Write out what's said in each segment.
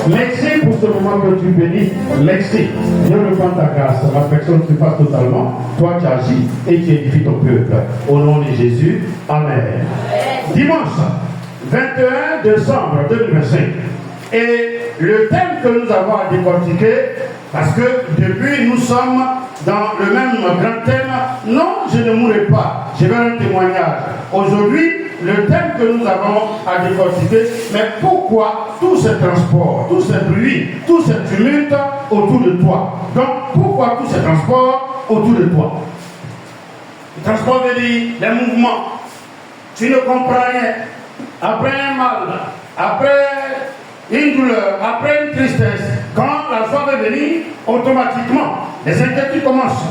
Merci pour ce moment que tu bénis. Merci. Dieu me prend ta grâce. La personne se passe totalement. Toi, tu agis et tu édifies ton peuple. Au nom de Jésus. Amen. Dimanche 21 décembre 2025. Et le thème que nous avons à décortiquer, parce que depuis nous sommes dans le même grand thème, non, je ne mourrai pas. Je vais un témoignage. Aujourd'hui, le thème que nous avons à décortiquer, mais pourquoi tous ces transports, tous ces bruits, tous ces tumultes autour de toi? Donc, pourquoi tous ces transports autour de toi? Le transport veut dire les mouvements. Tu ne comprends rien. Après un mal, après une douleur, après une tristesse, quand la joie va venir, automatiquement, les inquiétudes commencent.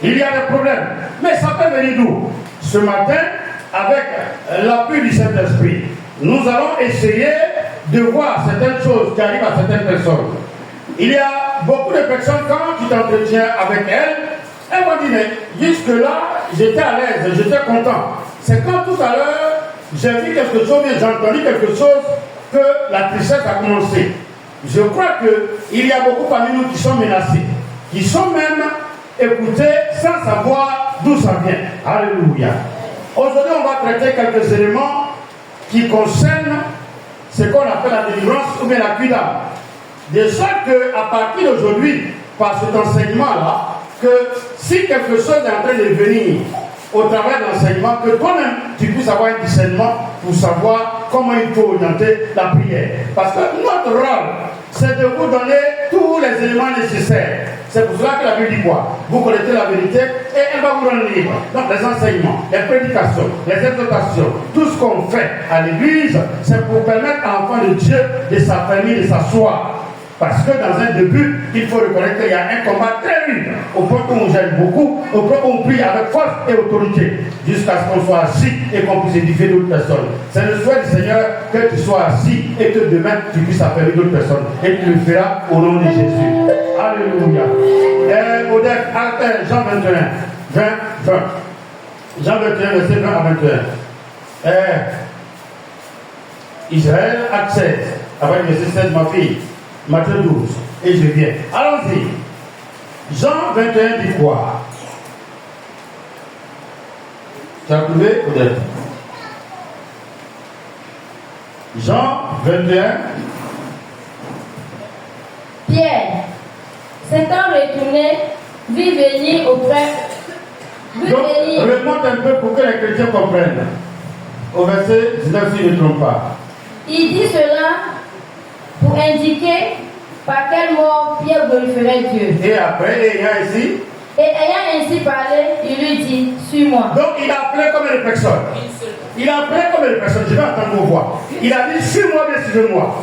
Il y a des problèmes. Mais ça peut venir d'où? Ce matin, avec l'appui du Saint-Esprit, nous allons essayer de voir certaines choses qui arrivent à certaines personnes. Il y a beaucoup de personnes, quand tu t'entretiens avec elles vont dire, mais jusque-là, j'étais à l'aise, j'étais content. C'est quand tout à l'heure, j'ai vu quelque chose, j'ai entendu quelque chose, que la tristesse a commencé. Je crois qu'il y a beaucoup parmi nous qui sont menacés, qui sont même écoutés sans savoir d'où ça vient. Alléluia. Aujourd'hui, on va traiter quelques éléments qui concernent ce qu'on appelle la délivrance ou bien la cuidade. De sorte qu'à partir d'aujourd'hui, par cet enseignement-là, que si quelque chose est en train de venir au travers de l'enseignement, que toi-même, tu puisses avoir un discernement pour savoir comment il faut orienter la prière. Parce que notre rôle, c'est de vous donner tous les éléments nécessaires. C'est pour cela que la Bible dit quoi? Vous connaissez la vérité et elle va vous rendre libre. Donc les enseignements, les prédications, les exhortations, tout ce qu'on fait à l'église, c'est pour permettre à l'enfant de Dieu, de sa famille, de s'asseoir. Parce que dans un début, il faut reconnaître qu'il y a un combat très rude, au point qu'on gêne beaucoup, au point qu'on prie avec force et autorité, jusqu'à ce qu'on soit assis et qu'on puisse édifier d'autres personnes. C'est le souhait du Seigneur que tu sois assis et que demain tu puisses affaiblir d'autres personnes. Et tu le feras au nom de Jésus. Alléluia. Jean 21, 20. Jean 21, verset 20 à 21. Israël acte 16, avec verset 16, ma fille. Matthieu 12, et je viens. Allons-y. Jean 21 dit quoi? Tu as trouvé peut-être? Jean 21. Pierre, s'étant retourné, vit venir auprès. Donc, remonte un peu pour que les chrétiens comprennent. Au verset 19, si je ne me trompe pas. Il dit cela pour indiquer par quel mort Pierre glorifierait Dieu. Et après, ayant ainsi parlé, il lui dit, suis-moi. Donc il a appelé combien de personnes? Il a appelé combien de personnes? Je vais entendre vos voix. Il a dit, suis-moi, bien suivez-moi.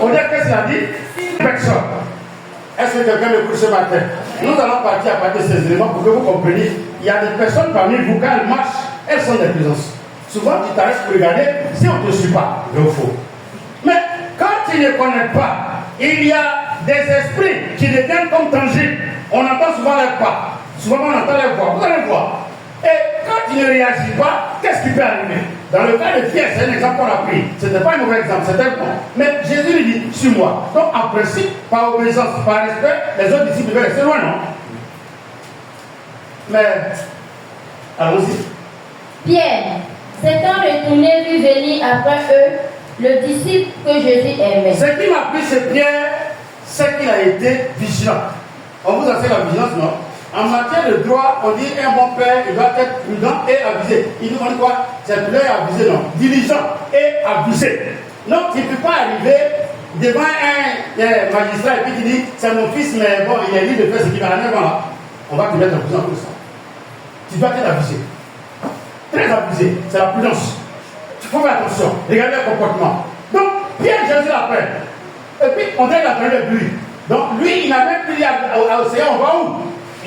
On dit qu'est-ce qu'il a dit? Personne. Est-ce que quelqu'un m'écoute ce matin? Nous allons partir à partir de ces éléments pour que vous compreniez. Il y a des personnes parmi vous, quand elles marchent, elles sont des présences. Souvent, tu t'arrêtes pour regarder si on ne te suit pas. Il faut. Mais quand tu ne connais pas, il y a des esprits qui deviennent comme tangibles. On entend souvent leurs pas. Souvent, on entend leur voix. Vous allez voir. Et quand tu ne réagis pas, qu'est-ce qui peut arriver? Dans le cas de Pierre, c'est un exemple qu'on a pris. Ce n'était pas un mauvais exemple, c'était bon. Mais Jésus lui dit, suis-moi. Donc, en principe, par obéissance, par respect, les autres disciples devaient rester loin, non? Mais, allons-y. Pierre, s'étant retourné, vit venir après eux le disciple que Jésus aimait. Ce qui m'a pris, c'est Pierre, c'est qu'il a été vigilant. On vous enseigne la vigilance, non? En matière de droit, on dit un bon père, il doit être prudent et avisé. Il nous dit quoi? C'est prudent et avisé, non? Diligent et avisé. Donc, tu ne peux pas arriver devant un magistrat et puis tu dis, c'est mon fils, mais bon, il est libre de faire ce qu'il a 9 ans là. On va te mettre en prison pour ça. Tu dois être avisé. Très avisé. C'est la prudence. Il faut faire attention. Regardez le comportement. Donc, Pierre, Jésus l'appelle. Et puis, on dirait qu'il a pris le bruit. Donc, lui, il n'a même plus dit à l'océan, on va où?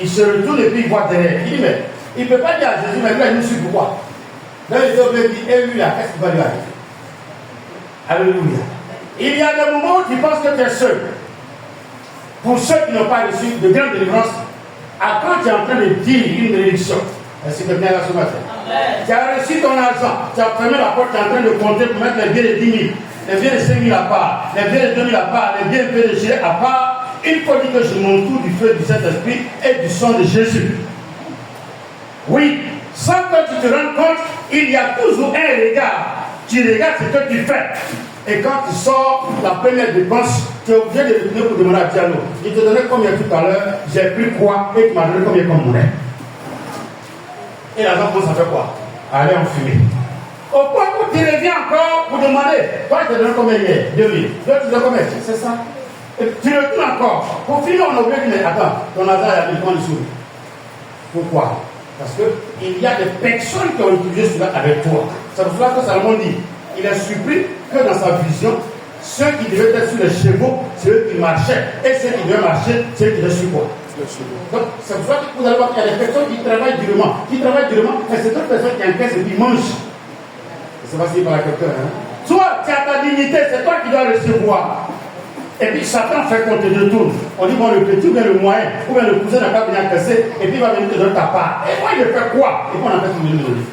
Il se retourne et puis il voit derrière. Il dit, mais il ne peut pas dire à Jésus, mais lui, il nous suit pourquoi? Là, il dit, et lui, là, qu'est-ce qui va lui arriver? Alléluia. Il y a des moments où tu penses que tu es seul. Pour ceux qui n'ont pas reçu de grande délivrance, à quand tu es en train de dire une bénédiction? Est-ce que quelqu'un là ce matin? Tu as reçu ton argent, tu as fermé la porte, tu es en train de compter pour mettre les billets de 10 000. les biens de 5 000 à part, les biens de 2 000 à part, les biens de Jésus à part, il faut dire que je m'entoure du feu du Saint-Esprit et du sang de Jésus. Oui, sans que tu te rendes compte, il y a toujours un regard. Tu regardes ce que tu fais. Et quand tu sors la première dépense, tu es obligé de retourner pour demander à Diallo. Il te donnait combien tout à l'heure, j'ai pris quoi et tu m'as donné combien comme monnaie. Et l'argent commence à faire quoi? Aller en fumée. Au point où tu reviens encore pour demander, toi tu te donnes combien hier? 2 000. Toi tu te donnes combien? C'est ça. Et tu retournes encore. Pour finir, on a oublié de dire, mais attends, ton argent est à 1000 francs dessous. Pourquoi? Parce qu'il y a des personnes qui ont utilisé cela avec toi. C'est pour cela que Salomon dit, il est surpris que dans sa vision, ceux qui devaient être sur les chevaux, c'est eux qui marchaient. Et ceux qui devaient marcher, c'est eux qui étaient sur quoi? Donc, c'est pour ça que vous allez voir qu'il y a des personnes qui travaillent durement. Mais c'est d'autres personnes qui encaissent et qui mangent. C'est facile par quelqu'un. Hein? Toi, tu as ta dignité, c'est toi qui dois recevoir. Et puis Satan fait qu'on te détourne. On dit, bon, le petit ou bien le moyen, ou bien le cousin n'a pas bien encaissé, et puis il va venir te donner ta part. Et moi, il fait quoi? Et puis on appelle son donner.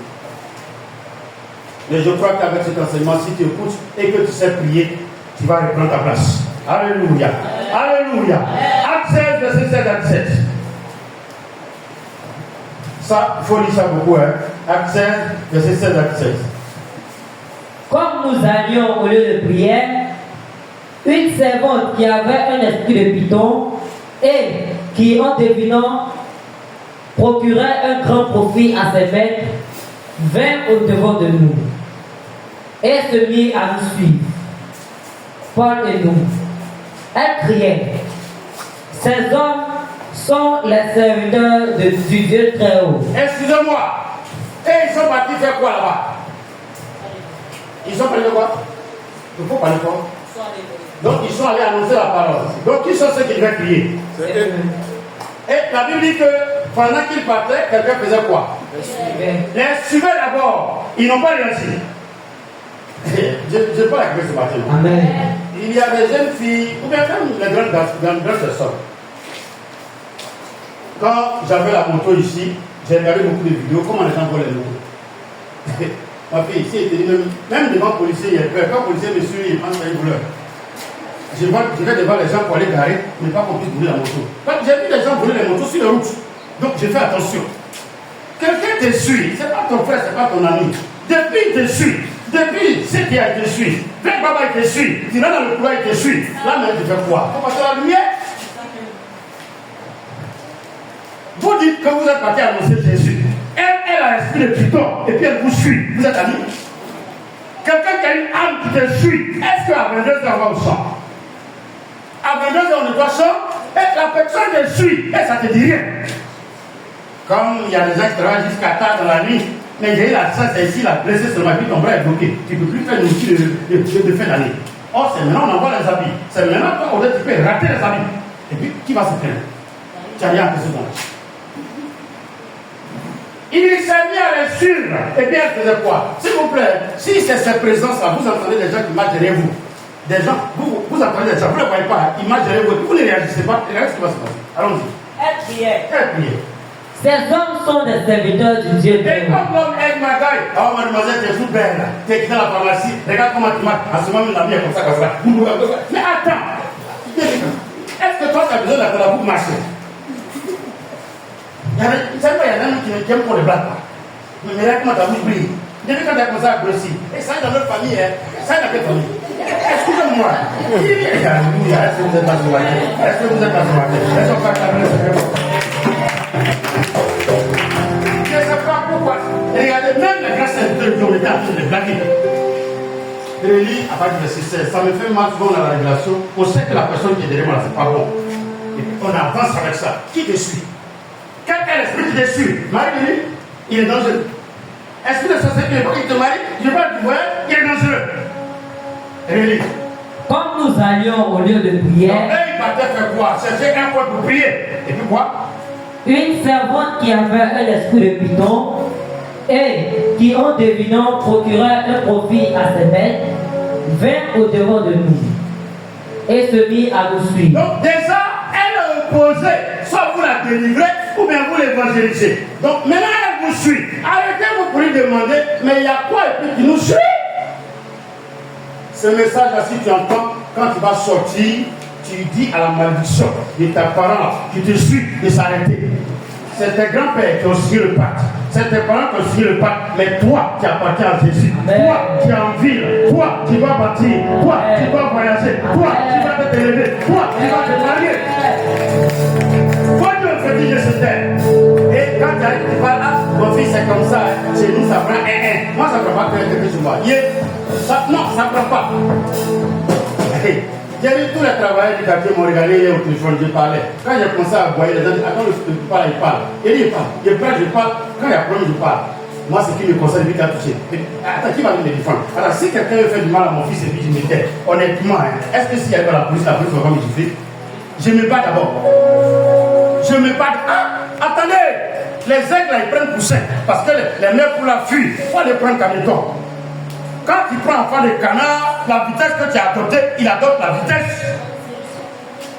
Mais je crois qu'avec cet enseignement, si tu écoutes et que tu sais prier, tu vas reprendre ta place. Alléluia. Alléluia. Acte 16, verset 7 à 17. Ça, il faut lire ça beaucoup. Hein. Acte 16, verset 7 à 17. Comme nous allions au lieu de prière, une servante qui avait un esprit de python et qui, en devinant, procurait un grand profit à ses maîtres, vint au-devant de nous et se mit à nous suivre. Paul et nous. Elle criait, ces hommes sont les serviteurs du Dieu très haut. Excusez-moi. Et ils sont partis faire quoi là-bas? Ils sont partis de quoi? Il faut parler quoi? Donc ils sont allés annoncer la parole. Donc qui sont ceux qui devaient crier? Et la Bible dit que pendant qu'ils partaient, quelqu'un faisait quoi? Les suivait d'abord. Ils n'ont pas réussi. Je parle avec ce matin. Amen. Il y a des jeunes filles, ou bien même les grandes personnes. Quand j'avais la moto ici, j'ai regardé beaucoup de vidéos, comment les gens volent les motos. Ma fille ici était même devant le policier, il y a peur. Quand le policier me suit, il pense à une voleur. Je vais devant les gens pour aller garer, mais pas qu'on puisse voler la moto. J'ai vu les gens voler les motos sur les routes. Donc je fais attention. Quelqu'un te suit, c'est pas ton frère, c'est pas ton ami. Depuis il te suit, depuis ce qui a été suit, frère Baba il te suit, tu vas dans le couloir il te suit. Là maintenant tu fais quoi? Faut passer la lumière. Vous dites que vous êtes parti annoncer Jésus. Elle a l'esprit de python et puis elle vous suit. Vous êtes amis. Quelqu'un qui a une âme qui te suit, est-ce qu'à 22h on va au champ? À 22h on est au champ et la personne te suit et ça te dit rien. Comme il y a des gens qui travaillent jusqu'à tard dans la nuit, mais j'ai eu la chance ici, la blessée sur ma vie, ton bras est bloqué. Tu ne peux plus faire une outil de fin d'année. Or, c'est maintenant on envoie les habits. C'est maintenant qu'on tu peux rater les habits. Et puis, qui va se plaindre? Tu n'as rien à faire dans la vie. Il s'est mis à les suivre. Et bien, elle faisait quoi? S'il vous plaît, si c'est cette présence-là, vous entendez des gens qui marchent derrière vous. Des gens, vous entendez des gens, vous ne les voyez pas, ils marchent derrière vous, vous ne réagissez pas, regardez ce qui va se passer. Allons-y. Elle priait. Elle priait. Ces hommes sont des serviteurs du Dieu Et très haut. comme l'homme aide ma taille, oh mademoiselle, t'es toute belle, t'es dans la pharmacie, regarde comment tu marches, à ce moment la vie est comme ça, comme ça. Mais attends, est-ce que toi tu as besoin d'être là pour marcher? Il y a des gens qui aiment pour les blagues. Mais regarde comment ta bouche brille. Depuis quand tu as commencé à grossir, et ça dans notre famille, ça dans quelle famille? Excusez-moi. Est-ce que vous êtes pas soigné? Est-ce que vous êtes pas soigné? Est-ce qu'on pas calmer? Je ne sais pas pourquoi. Regardez, même les grands serviteurs qui ont été en train de blaguer. Réli, à partir de 6, ça me fait mal souvent dans la révélation. On sait que la personne qui est derrière moi, c'est pas bon. Et puis on avance avec ça. Qui te suit? Quel est l'esprit qui te suit? Marie, il est dangereux. Est-ce que le société qui te marie, je vais te voir, il est dangereux. Réli. Comme nous allions au lieu de prière, Donc, il partait faire quoi? Chercher un point pour prier. Et puis quoi? une servante qui avait un esprit de python et qui, en devinant, procurait un profit à ses maîtres, vint au-devant de nous et se mit à nous suivre. Donc déjà, elle est opposée. Soit vous la délivrez ou bien vous l'évangélisez. Donc maintenant, elle vous suit. Arrêtez-vous pour lui demander, mais il y a quoi et puis qui nous suit? Ce message-là, si tu entends, quand tu vas sortir, tu dis à la malédiction de ta parent qui te suit de s'arrêter. C'est tes grands-pères qui ont signé le pacte. C'est tes parents qui ont signé le pacte. Mais toi qui appartiens à Jésus, toi qui es en ville, toi qui vas bâtir, toi qui vas voyager, toi qui vas te élever, toi qui vas te marier. Toi qui veux protéger ce terre. Et quand tu arrives, tu parles, ah, mon fils c'est comme ça, chez nous ça prend un. Moi ça ne prend pas quelque chose moi. Non, ça ne prend pas. J'ai vu tous les travailleurs du quartier m'ont regardé hier au téléphone, je parlais. Quand j'ai commencé à voir les gens, attends, je parle, il parle. Il parle. Je parle. Quand il y a un problème, je parle. Moi, ce qui me concerne, lui qui a touché. Attends, qui va me défendre? Alors, si quelqu'un veut faire du mal à mon fils et puis je me tais, honnêtement, est-ce que s'il y avait la police va me gifler? Je me bats d'abord. Je me bats. Ah, attendez! Les aigles, là, ils prennent poussin. Parce que les mères pour la fuir, il faut les prendre comme des dents. Quand tu prends un enfant de canard, la vitesse que tu as adoptée, il adopte la vitesse.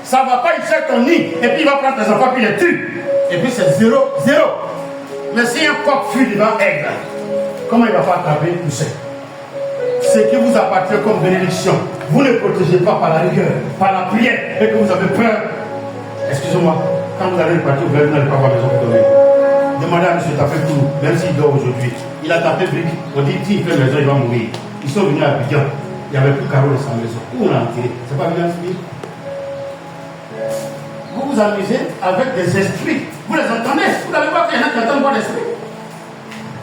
Ça ne va pas, il cherche ton nid, et puis il va prendre tes enfants, puis il les tue. Et puis c'est 0, 0. Mais si un coq fuit devant aigle, comment il ne va pas attraper tout ça? Ce qui vous appartient comme bénédiction, vous ne protégez pas par la rigueur, par la prière, et que vous avez peur. Excusez-moi, quand vous allez repartir, vous n'allez pas avoir besoin de dormir. Demandez à M. Tapé tout, même s'il dort aujourd'hui. Il a tapé brique. On dit, s'il fait maison, il va mourir. Ils sont venus à Abidjan. Il n'y avait plus carreau de sa maison. Où on l'a tiré? C'est pas bien fini. Vous vous amusez avec des esprits. Vous les entendez. Vous n'avez pas fait, il y en a qui entendent voir l'esprit.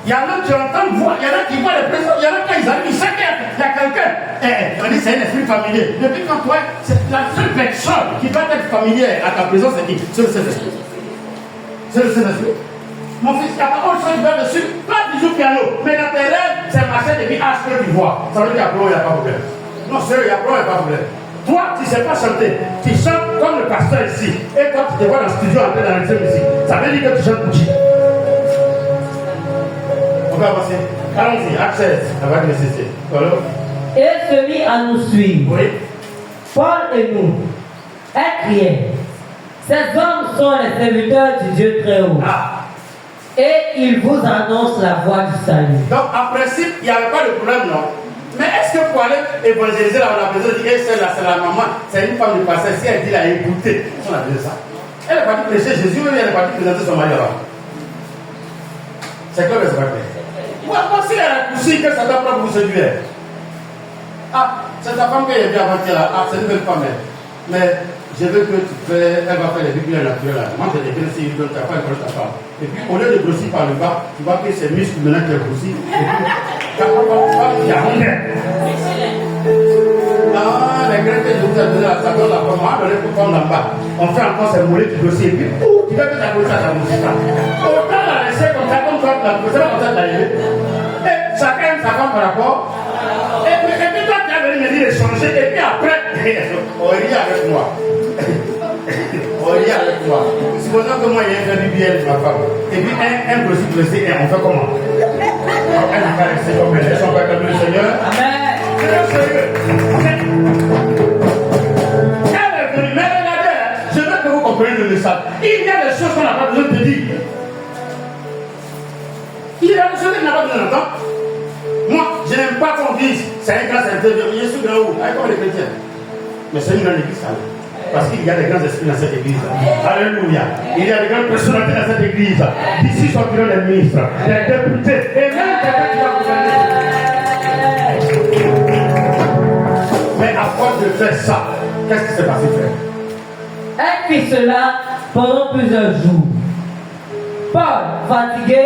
Il y en a qui entendent voir, il y en a qui voient les présents, il y en a quand ils arrivent, ils savent qu'il y a quelqu'un. On dit c'est un esprit familier. Depuis quand toi, c'est la seule personne qui doit être familière à ta présence, c'est qui? C'est le Saint-Esprit. C'est le Saint-Esprit. Mon fils, il n'y a pas autre chose de dessus, pas de joue piano, mais dans tes rêves, c'est marcher depuis H que tu vois. Ça veut dire qu'après, il n'y a pas de problème. Non, sérieux, il n'y a pas de problème. Toi, tu ne sais pas chanter, tu chantes comme le pasteur ici. Et quand tu te vois dans le studio en train d'enregistrer musique, ça veut dire que tu chantes Gucci. On va avancer. Allons-y, acte 16, avec le CC. Et se mit à nous suivre. Oui. Paul et nous, criaient. Ces hommes sont les serviteurs du Dieu très haut. Ah. Et ils vous annoncent la voie du salut. Donc, en principe, il n'y avait pas de problème, non? Mais est-ce que pour aller évangéliser là, on a besoin de dire, celle-là, c'est la maman, c'est une femme de pasteur, si elle dit, elle a écouté, on a besoin de ça. Elle est partie prêcher Jésus, mais elle est partie présenter son mari là-bas. C'est clair, mais c'est pas clair. Moi, si elle a couché, que ça doit pas vous séduire. Ah, c'est ta femme qui est bien avant-hier là. Ah, c'est une belle femme. Mais je veux que tu fais, elle va faire les bibliothèques naturelles. Moi, j'ai des graisses, il donne ta femme, elle ta femme. Et puis, au lieu de grossir par le bas, tu vois que ses muscles maintenant qui grossi. Et puis, ta femme va y arriver. Ah, les graisses que je vous ai données là, ça donne la femme. On va donner pour femme là-bas. On fait encore ces mollets qui grossissent. Et puis, tu vas que ta grossesse, ça grossit pas. Autant la laisser comme ça, la grossesse, comme ça, t'arriver. Et chacun aime sa femme par rapport. Et puis toi, tu as venu me dire de changer. Et puis après, on rit avec moi. On rit avec moi. Supposons que moi, il y a un BBL de ma femme. Et puis un grossi, on fait comment? Elle n'a pas laissé comme elle. Elles sont pas comme le Seigneur. Amen. C'est le Seigneur. Elle est venue. Mais regardez, je veux que vous compreniez le message. Il y a des choses qu'on n'a pas besoin de dire. Il y a des choses qu'on n'a pas besoin d'entendre. Moi, je n'aime pas qu'on dise c'est un grand serviteur. Il est sous grand haut, comme les chrétiens. Mais c'est une grande église, ça. Parce qu'il y a des grands esprits dans cette église. Alléluia. Il y a des grandes personnalités dans cette église. D'ici sortiront les ministres, les députés, et même quelqu'un qui va gouverner. Mais à force de faire ça, qu'est-ce qui s'est passé, frère? Elle fit cela pendant plusieurs jours. Paul, fatigué.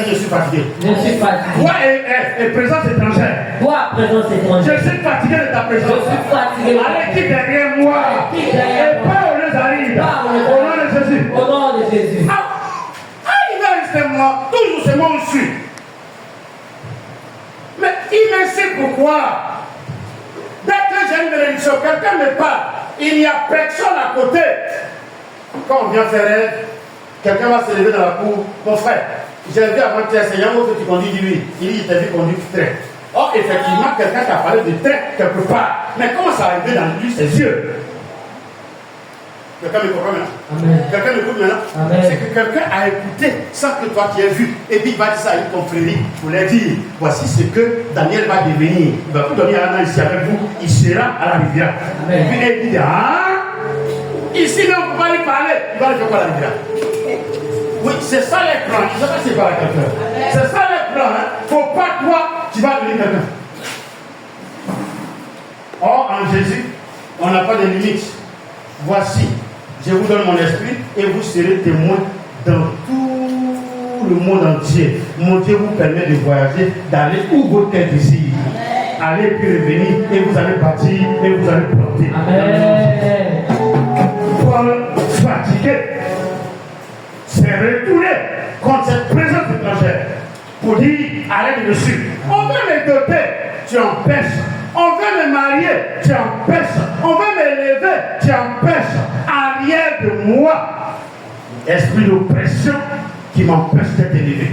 Je suis fatigué. Je suis fatigué. Toi et présence étrangère. Toi, présence étrangère. Je suis fatigué de ta présence. Je suis fatigué. Avec qui derrière moi? Avec qui derrière Et pas au lieu d'arriver. Au nom de Jésus. Au nom de Jésus. Il va rester moi. Toujours c'est moi où je suis. Mais il me sait pourquoi. Dès que j'ai une bénédiction, quelqu'un me parle. Il n'y a personne à côté. Quand on vient faire rêve, quelqu'un va se lever dans la cour. Mon frère, j'ai vu avant-hier, c'est Yango que tu conduis de lui. Il dit, il t'a vu conduire du train. Or, effectivement, quelqu'un qui a parlé de train quelque part. Mais comment ça arrive dans lui, ses yeux? Quelqu'un me comprend maintenant? Amen. Quelqu'un m'écoute maintenant? Amen. C'est que quelqu'un a écouté sans que toi tu aies vu. Et puis il va dire ça à une confrérie pour leur dire voici ce que Daniel va devenir. Il va plus dormir un an ici avec vous, il sera à la rivière. Amen. Et puis il dit ici là on ne peut pas lui parler. Il va lui faire quoi à la rivière? Oui, c'est ça les plans. Je ne sais pas si c'est pas quelqu'un. C'est ça les plans. Faut pas toi, tu vas devenir quelqu'un. Or, en Jésus, on n'a pas de limite. Voici, je vous donne mon esprit et vous serez témoins dans tout le monde entier. Mon Dieu vous permet de voyager, d'aller où votre cœur désire. Allez puis revenir et vous allez partir et vous allez planter. Amen. Paul, fatigué, s'est retourné contre cette présence étrangère pour dire arrête de me suivre. On veut me doter, tu empêches. On veut me marier, tu empêches. On veut m'élever, tu empêches. Arrière de moi, esprit d'oppression qui m'empêche d'être élevé.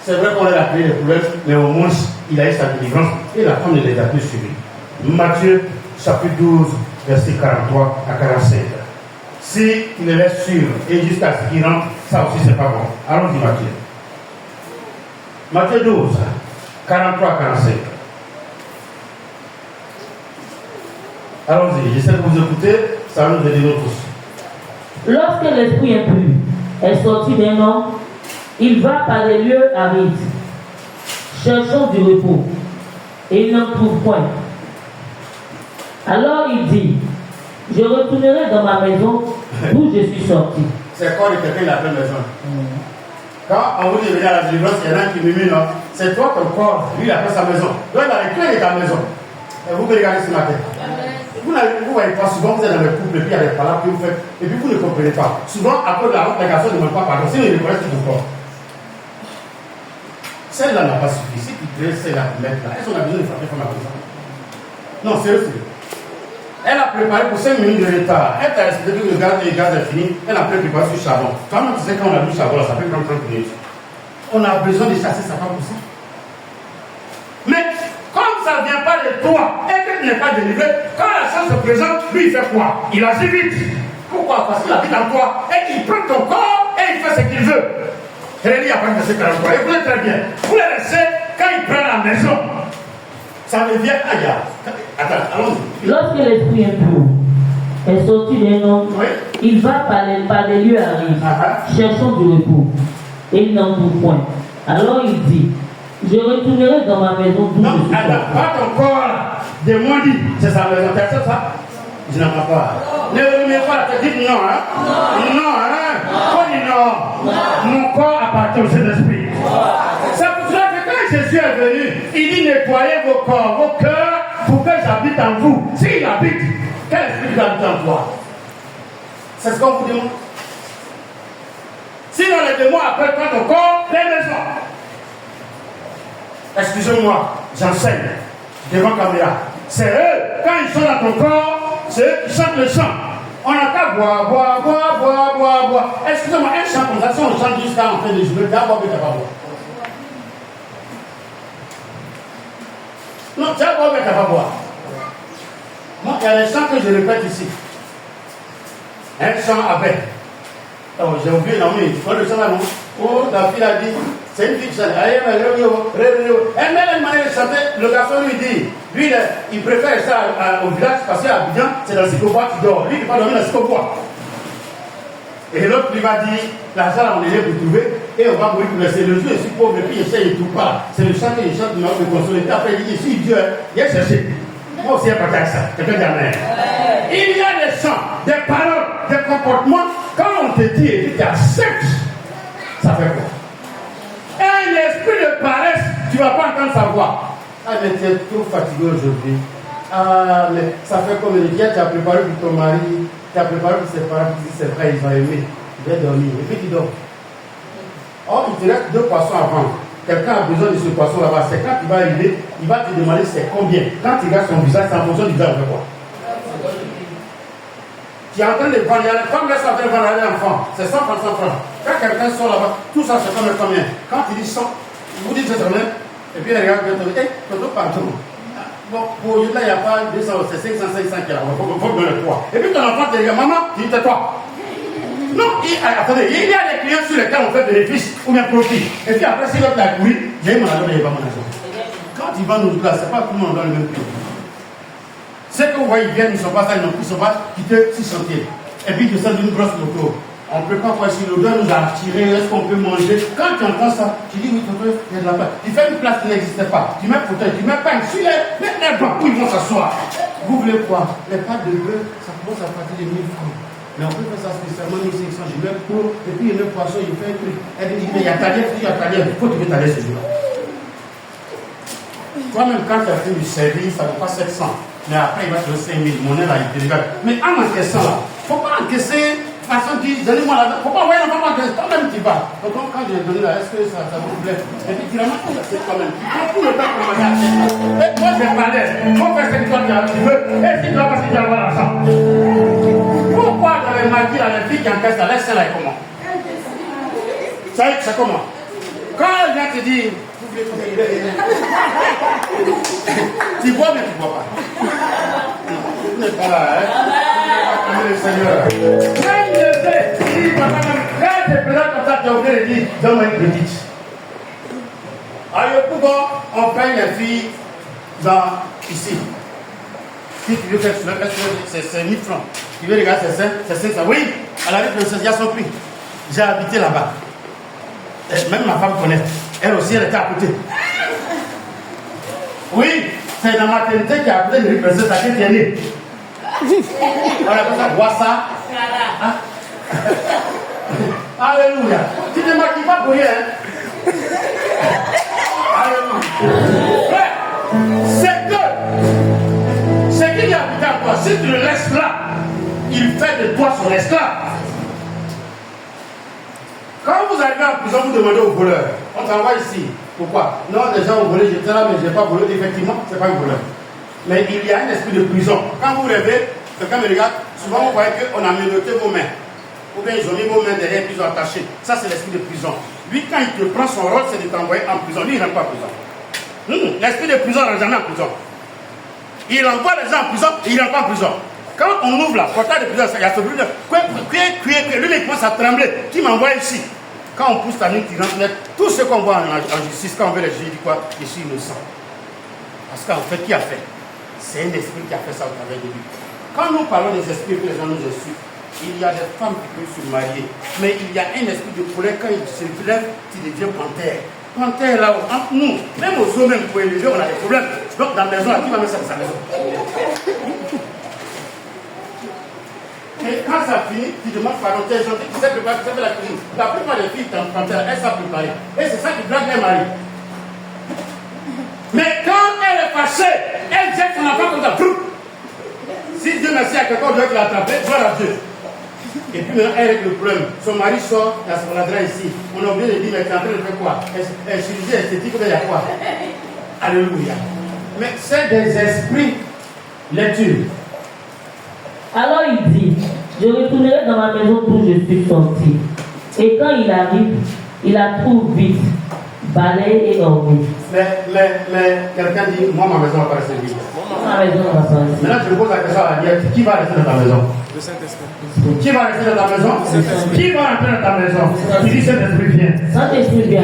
C'est vrai qu'on a la clé des problèmes, mais au moins il a eu sa délivrance et la femme ne les a plus suivis. Matthieu chapitre 12, verset 43 à 45. Si il les laisse suivre et jusqu'à ce qu'il rentre, ça aussi c'est pas bon. Allons-y Matthieu. Matthieu 12, 43 à 45. Allons-y, j'essaie de vous écouter, ça va nous aider nous tous. Lorsque l'esprit impur est sorti d'un homme, il va par des lieux arides, cherchant du repos, et il n'en trouve point. Alors il dit, je retournerai dans ma maison d'où je suis sorti. C'est quoi de quelqu'un la pleine maison? Quand on vous dit venir à la délivrance, il y en a un qui murmure, non? C'est toi ton corps, lui il a fait sa maison. Donc il a les clés de ta maison. Et vous pouvez regarder ce matin. Vous ne voyez pas souvent, vous êtes dans le couple et puis il y a des paroles que vous faites et puis vous ne comprenez pas. Souvent, à cause de la honte, les garçons ne demandent pas pardon. Sinon, ils reconnaissent tout corps. Celle-là n'a pas suffi. Si tu crées celle-là pour mettre là, est-ce qu'on a besoin de frapper comme ça? Non, sérieux. Elle a préparé pour 5 minutes de retard. Elle t'a expliqué que le gaz est fini. Elle a préparé sur le charbon. Toi-même, tu sais, quand on a vu le charbon, ça fait 30 minutes. On a besoin de chasser sa femme pour ça. Mais comme ça ne vient pas de toi et que tu n'es pas délivré, quand la chance se présente, lui il fait quoi? Il agit vite. Pourquoi? Parce qu'il habite en toi et qu'il prend ton corps et il fait ce qu'il veut. Rémi a pas de ce qu'il a. Écoutez très bien. Vous le laissez, quand il prend la maison, ça devient ailleurs. Attends, allons-y. Lorsque l'esprit impur est sorti d'un homme, Oui. il va par des lieux arides, cherchant du repos, et il n'en trouve point. Alors il dit, je retournerai dans ma maison d'où je Non, suis attends, sorti. pas ton corps là. De moi dit, c'est sa maison. T'as fait ça? Je n'en ai pas. Ne remuez pas la tête, dites non, hein? Non, hein? On dit non. Mon corps appartient au Saint-Esprit. C'est pour cela que quand Jésus est venu, il dit nettoyez vos corps, vos cœurs, pour que j'habite en vous. S'il habite, quel esprit habite en toi? C'est ce qu'on vous demande. Sinon les démons appellent pas ton corps les maisons. Excusez-moi, j'enseigne devant caméra. C'est eux, quand ils sont dans ton corps, c'est eux qui chantent le chant. On n'a qu'à boire. Excusez-moi, un chant comme ça, si on chante jusqu'à en train de jouer, d'abord, mais t'as pas boire. Non, d'abord, mais t'as pas boire. Moi, il y a les chants que je répète ici. Un chant avec. Oh, j'ai oublié, non, mais tu vois le chant là, non? Oh, ta fille a dit, c'est une fille qui chante. Elle met une manière de chanter, le garçon lui dit, lui, il préfère ça au village parce qu'à Abidjan, c'est dans le psychobois qui dort. Lui, il ne peut pas dormir dans le psychobois. Et l'autre lui va dire, l'argent là, on est là pour trouver, et on va mourir pour laisser le Dieu, je suis pauvre, et puis il essaie, il ne trouve pas. C'est le chant qu'il chante, il m'a de consoler. Après, il dit, si Dieu, il a cherché. Moi aussi, il n'y a pas qu'à ça. Quelqu'un dit amen. Il y a des chants, des paroles, des comportements. Quand on te dit et que tu acceptes, ça fait quoi? Un esprit de paresse, tu ne vas pas entendre sa voix. Ah, mais tu es trop fatigué aujourd'hui. Ah, mais ça fait comme le dia, tu as préparé pour ton mari, tu as préparé pour ses parents, tu dis c'est vrai, ils vont aimer. Il va dormir. Et puis tu dors. Or, il te reste 2 poissons à vendre. Quelqu'un a besoin de ce poisson là-bas. C'est quand il va arriver, il va te demander c'est combien. Quand tu regardes son visage, c'est en fonction du visage de quoi. Tu es en train de vendre, il y a les femmes là, sont en train de vendre à l'enfant. C'est 100 francs, 100 francs. Quand quelqu'un sort là-bas, tout ça c'est combien? Quand il dit 100, vous dites c'est combien? Et puis il regarde, tonton, pardon. bon, pour là, il n'y a pas 200, c'est 500, 500 qui est là. Il faut donner le poids. Et puis ton enfant te dit, maman, tu dis toi. Non, attendez, il y a des clients sur lesquels on fait bénéfice ou bien profit. Et puis après, si l'autre l'a couru, j'ai mon argent, il n'y a pas mon argent. Quand ils vendent nos places, ce n'est pas tout le monde dans le même prix. Ceux que vous voyez, ils viennent, ils ne sont pas ça, ils ne sont pas quittés 6 chantiers. Et puis ils descendent d'une grosse moto. On ne peut pas voir si l'odeur nous a attirés, est-ce qu'on peut manger. Quand tu entends ça, tu dis oui, il y a de la place. Tu fais une place qui n'existait pas. Tu mets fauteuil, tu mets pain sur les bancs où ils vont s'asseoir. Vous voulez quoi? Les pâtes de bœuf, ça commence à partir de 1000 francs. Mais on peut faire ça spécialement 1500. Je mets pour, et puis il y a le poisson, il fait un truc. Elle dit, mais il y a Thalia, il faut trouver Thalia ce jour-là. Toi-même, quand tu as fait du service, ça ne vaut pas 700. Mais après, il va te donner 5000. Mon là, il te regarde. Mais en encaissant là, il ne faut pas encaisser. Façon qui, donnez-moi la. Il ne faut pas envoyer l'enfant encaisser. Toi-même, tu vas. Donc, quand je l'ai donné là, est-ce que ça vous plaît? Et puis, tu ramasses c'est toi-même. Tout le temps, commencer à faire ça. Et moi, j'ai parlé. Il faut faire ce que toi, tu veux. Et si tu vas passer, tu vas avoir l'argent. Pourquoi dans les maquis, les filles qui encaissent, la laisse là, comment? Ça y est, c'est comment? Quand elle vient te dire, tu bois, mais tu ne bois pas. Tu n'es pas là, hein? Le Seigneur. Quand il le fait, il dit, papa, quand tu es présent comme ça, tu as oublié de dire, donne-moi une petite. Alors, pourquoi on paye les filles ici? Si tu veux faire cela, c'est 1000 francs. Tu veux regarder, c'est 500. Oui, à la rue de il y a son prix. J'ai habité là-bas. Même ma femme connaît. Elle aussi, elle était à côté. Oui, c'est la maternité qui a appelé le princesse à qui tu es né. On appelle ça Wassa. Hein? Alléluia. Tu ne maquilles pas pour rien. Alléluia. C'est qu'il y a habité à toi. Si tu le laisses là, il fait de toi son esclave. Quand vous arrivez en prison, vous demandez au voleur, on t'envoie ici. Pourquoi? Non, les gens ont volé, j'étais là, mais je n'ai pas volé. Effectivement, ce n'est pas un voleur. Mais il y a un esprit de prison. Quand vous rêvez, quelqu'un me regarde, souvent vous voyez qu'on a menotté vos mains. Ou bien ils ont mis vos mains derrière et puis ils ont attaché. Ça, c'est l'esprit de prison. Lui, quand il te prend, son rôle, c'est de t'envoyer en prison. Lui, il n'aime pas en prison. L'esprit de prison ne rentre jamais en prison. Il envoie les gens en prison, et il n'entre pas en prison. Quand on ouvre la portail de prison, il y a ce bruit de lui, il commence à trembler. Qui m'envoie ici? Quand on pousse la nuque, il rentre net. Tout ce qu'on voit en justice, quand on veut les juger, il dit quoi? Je suis innocent. Parce qu'en fait, qui a fait? C'est un esprit qui a fait ça au travers de lui. Quand nous parlons des esprits que les gens nous insultent, il y a des femmes qui peuvent se marier, mais il y a un esprit de colère, quand il se lève, il devient panthère. Panthère là, entre nous, même aux hommes, même pour élever, on a des problèmes. Donc dans la maison, là, qui va mettre ça dans sa maison? Et quand ça finit, tu demandes pardon, tu es gentil, tu sais préparer, tu sais faire la cuisine. La plupart des filles, panthère, elles savent préparer. Et c'est ça qui drague les maris. Mais quand elle est fâchée, elle jette son enfant comme ça. Si Dieu merci à quelqu'un d'autre qui l'a attrapé, gloire à Dieu. Et puis maintenant, elle règle le problème. Son mari sort, il y a son adresse ici. On a oublié de dire, mais tu es en train de faire quoi? Chirurgie esthétique, il y a quoi? Alléluia. Mais c'est des esprits, lecture. Alors il dit, je retournerai dans ma maison d'où je suis sorti. Et quand il arrive, il la trouve vite, balayée et ornée. Mais quelqu'un dit, moi ma maison va pas rester vide. Ma maison va pas rester. Maintenant je pose la question à Dieu, qui va rester dans ta maison? Le Saint-Esprit. Qui va rester dans ta maison? Qui va rentrer dans ta maison? Tu dis Saint-Esprit, viens. Saint-Esprit, viens.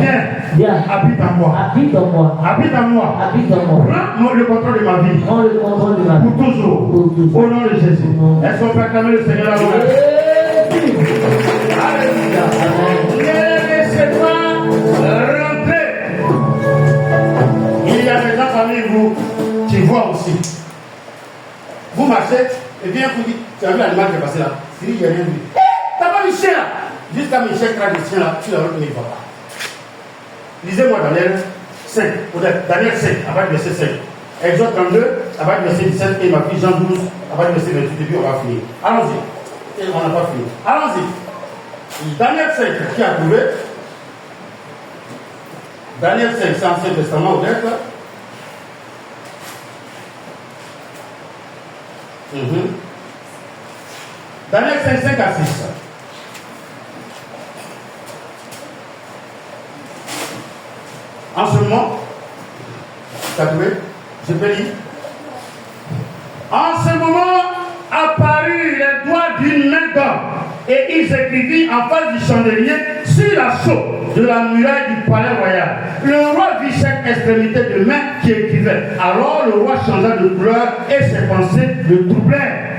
Viens. Habite en moi. Habite en moi. Habite en moi. Habite en moi. Prends le contrôle de ma vie. Prends le contrôle de ma vie. Pour toujours. Pour toujours. Au nom de Jésus. Est-ce qu'on peut acclamer le Seigneur à vous? Alléluia. Ne laissez pas rentrer. Il y a des gens parmi vous qui voient aussi. Vous marchez, et bien vous dites, tu as vu l'animal qui est passé là? Il dit, il n'y a rien vu. T'as pas vu le chien là? Jusqu'à Michel traque le chien là, tu la route, mais il ne va pas. Lisez-moi Daniel 5, Daniel 5, à partir du verset 5. Exode 32, à partir du verset 17, et ma fille Jean 12, à partir du verset 28, et puis on va finir. Allons-y. Et on n'a pas fini. Allons-y. Daniel 5, qui a trouvé? Daniel 5, c'est Ancien Testament, ouvert là. Daniel 5, 5 à 6. En ce moment, tu as trouvé? Je peux lire. Et ils écrivirent en face du chandelier sur la chaux de la muraille du palais royal. Le roi vit cette extrémité de main qui écrivait. Alors le roi changea de couleur et ses pensées le troublèrent.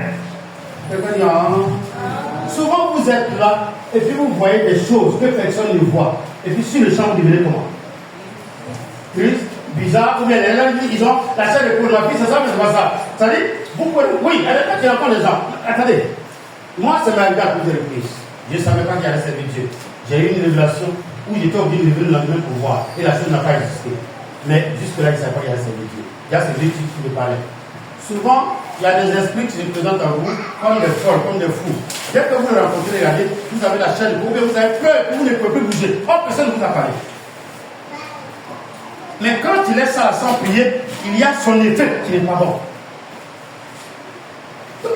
Souvent vous êtes là et puis vous voyez des choses que personne ne voit. Et puis sur le champ, vous devenez comment? Triste, bizarre, ou bien les gens ils ont la chaîne de pornographie, c'est ça, mais c'est pas ça. Ça dit, vous pouvez, oui, à l'époque, il y a encore des gens. Attendez, moi, ça m'est arrivé à plusieurs reprises. Je ne savais pas qu'il allait servir Dieu. J'ai eu une révélation où j'étais obligé de venir le lendemain pour voir. Et la chose n'a pas existé. Mais jusque-là, il ne savait pas qu'il allait servir Dieu. Il y a ce Dieu qui me parlait. Souvent, il y a des esprits qui se présentent à vous comme des folles, comme des fous. Dès que vous le rencontrez, regardez, vous avez la chaîne de vous, vous avez peur, vous ne pouvez plus bouger. Oh, personne ne vous a parlé. Mais quand il laisse ça sans prier, il y a son effet qui n'est pas bon.